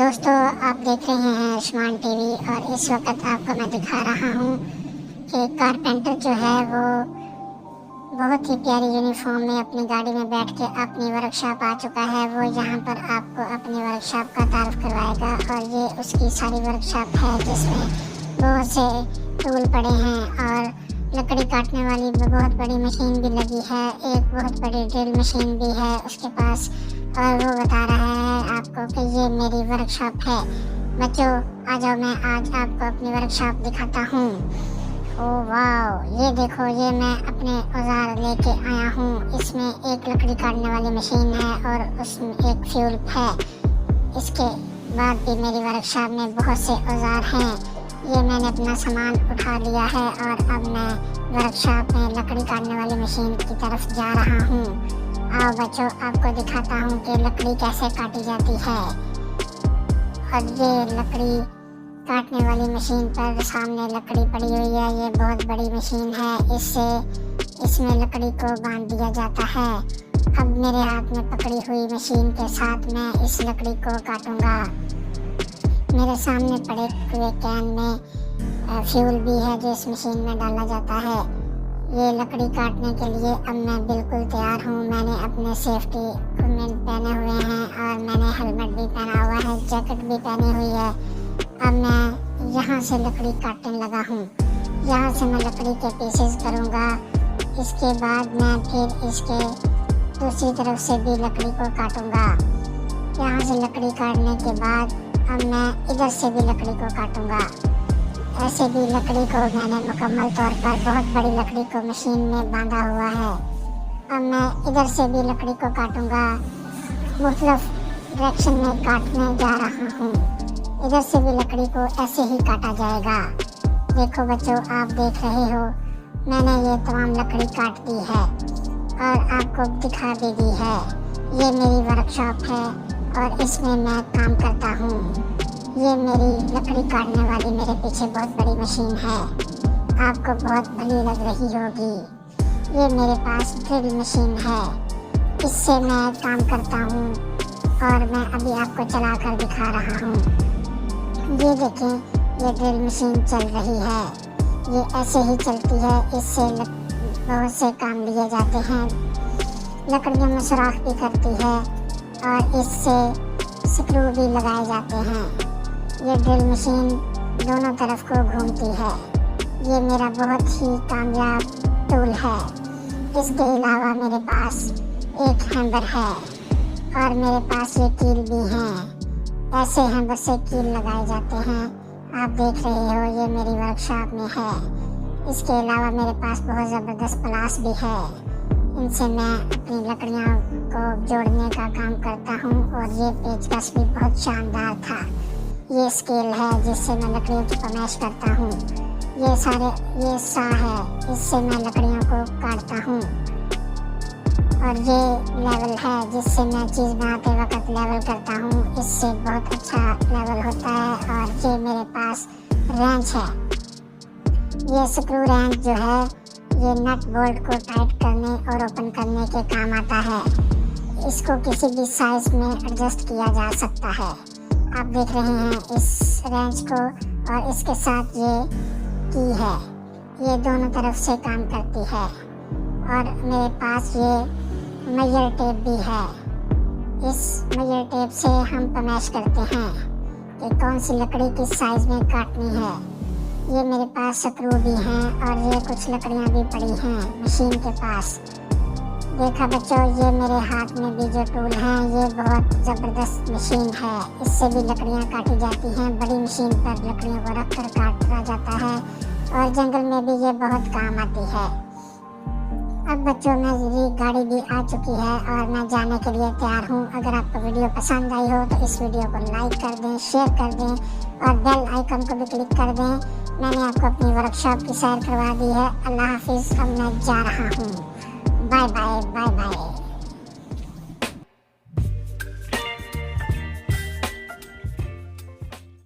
दोस्तों, आप देख रहे हैं आयुष्मान टीवी और इस वक्त आपको मैं दिखा रहा हूँ कि कारपेंटर जो है वो बहुत ही प्यारी यूनिफॉर्म में अपनी गाड़ी में बैठ के अपनी वर्कशॉप आ चुका है। वो यहाँ पर आपको अपनी वर्कशॉप का तारुफ करवाएगा और ये उसकी सारी वर्कशॉप है जिसमें बहुत से टूल पड़े हैं और लकड़ी काटने वाली बहुत बड़ी मशीन भी लगी है। एक बहुत बड़ी ड्रिल मशीन भी है उसके पास और वो बता रहा है आपको कि ये मेरी वर्कशॉप है। बच्चों, आ जाओ, मैं आज आपको अपनी वर्कशॉप दिखाता हूँ। ओह वाह, ये देखो, ये मैं अपने औजार लेके आया हूँ। इसमें एक लकड़ी काटने वाली मशीन है और उसमें एक फ्यूल है। इसके बाद भी मेरी वर्कशॉप में बहुत से औजार हैं। ये मैंने अपना सामान उठा लिया है और अब मैं वर्कशॉप में लकड़ी काटने वाली मशीन की तरफ जा रहा हूँ। आओ बच्चों, आपको दिखाता हूँ कि लकड़ी कैसे काटी जाती है। और ये लकड़ी काटने वाली मशीन पर सामने लकड़ी पड़ी हुई है। ये बहुत बड़ी मशीन है, इसमें लकड़ी को बांध दिया जाता है। अब मेरे हाथ में पकड़ी हुई मशीन के साथ मैं इस लकड़ी को काटूंगा। मेरे सामने पड़े हुए कैन में फ्यूल भी है जो इस मशीन में डाला जाता है। ये लकड़ी काटने के लिए अब मैं बिल्कुल तैयार हूँ। मैंने अपने सेफ्टी इक्विपमेंट पहने हुए हैं और मैंने हेलमेट भी पहना हुआ है, जैकेट भी पहनी हुई है। अब मैं यहाँ से लकड़ी काटने लगा हूँ। यहाँ से मैं लकड़ी के पीसेस करूँगा। इसके बाद मैं फिर इसके दूसरी तरफ से भी लकड़ी को काटूँगा। यहाँ से लकड़ी काटने के बाद अब मैं इधर से भी लकड़ी को काटूँगा। ऐसे भी लकड़ी को मैंने मुकम्मल तौर पर बहुत बड़ी लकड़ी को मशीन में बांधा हुआ है। अब मैं इधर से भी लकड़ी को काटूँगा। मुख्तलिफ डायरेक्शन में काटने जा रहा हूँ। इधर से भी लकड़ी को ऐसे ही काटा जाएगा। देखो बच्चों, आप देख रहे हो, मैंने ये तमाम लकड़ी काट दी है और आपको दिखा भी दी है। ये मेरी वर्कशॉप है और इसमें मैं काम करता हूँ। ये मेरी लकड़ी काटने वाली मेरे पीछे बहुत बड़ी मशीन है, आपको बहुत भली लग रही होगी। ये मेरे पास ड्रिल मशीन है, इससे मैं काम करता हूँ और मैं अभी आपको चला कर दिखा रहा हूँ। ये देखें, ये ड्रिल मशीन चल रही है। ये ऐसे ही चलती है, इससे बहुत से काम लिए जाते हैं। लकड़ियों में सुराख भी करती है और इससे स्क्रू भी लगाए जाते हैं। ये ड्रिल मशीन दोनों तरफ को घूमती है। ये मेरा बहुत ही कामयाब टूल है। इसके अलावा मेरे पास एक हैमर है और मेरे पास ये कील भी हैं। ऐसे हैमर से कील लगाए जाते हैं। आप देख रहे हो, ये मेरी वर्कशॉप में है। इसके अलावा मेरे पास बहुत ज़बरदस्त प्लास भी है। इनसे मैं अपनी लकड़ियों को जोड़ने का काम करता हूँ। और ये पेचकस भी बहुत शानदार था। ये स्केल है जिससे मैं लकड़ियों की पमाइश करता हूँ। ये सा है, इससे मैं लकड़ियों को काटता हूँ। और ये लेवल है जिससे मैं चीज़ बनाते वक्त लेवल करता हूँ। इससे बहुत अच्छा लेवल होता है। और ये मेरे पास रेंच है। ये स्क्रू रेंच जो है, ये नट बोल्ट को टाइट करने और ओपन करने के काम आता है। इसको किसी भी साइज में एडजस्ट किया जा सकता है। आप देख रहे हैं इस रेंच को, और इसके साथ ये की है, ये दोनों तरफ से काम करती है। और मेरे पास ये मेजर टेप भी है। इस मेजर टेप से हम पमाइश करते हैं कि कौन सी लकड़ी किस साइज में काटनी है। ये मेरे पास स्क्रू भी हैं और ये कुछ लकड़ियाँ भी पड़ी हैं मशीन के पास। देखा बच्चों, ये मेरे हाथ में भी जो टूल हैं, ये बहुत ज़बरदस्त मशीन है। इससे भी लकड़ियाँ काटी जाती हैं। बड़ी मशीन पर लकड़ियों को रख कर काटा जाता है और जंगल में भी ये बहुत काम आती है। अब बच्चों, मेरी गाड़ी भी आ चुकी है और मैं जाने के लिए तैयार हूँ। अगर आपको वीडियो पसंद आई हो तो इस वीडियो को लाइक कर दें, शेयर कर दें और बेल आइकन को भी क्लिक कर दें। मैंने आपको अपनी वर्कशॉप की सैर करवा दी है। अल्लाह हाफिज़। अब मैं जा रहा हूँ। Bye bye, bye bye.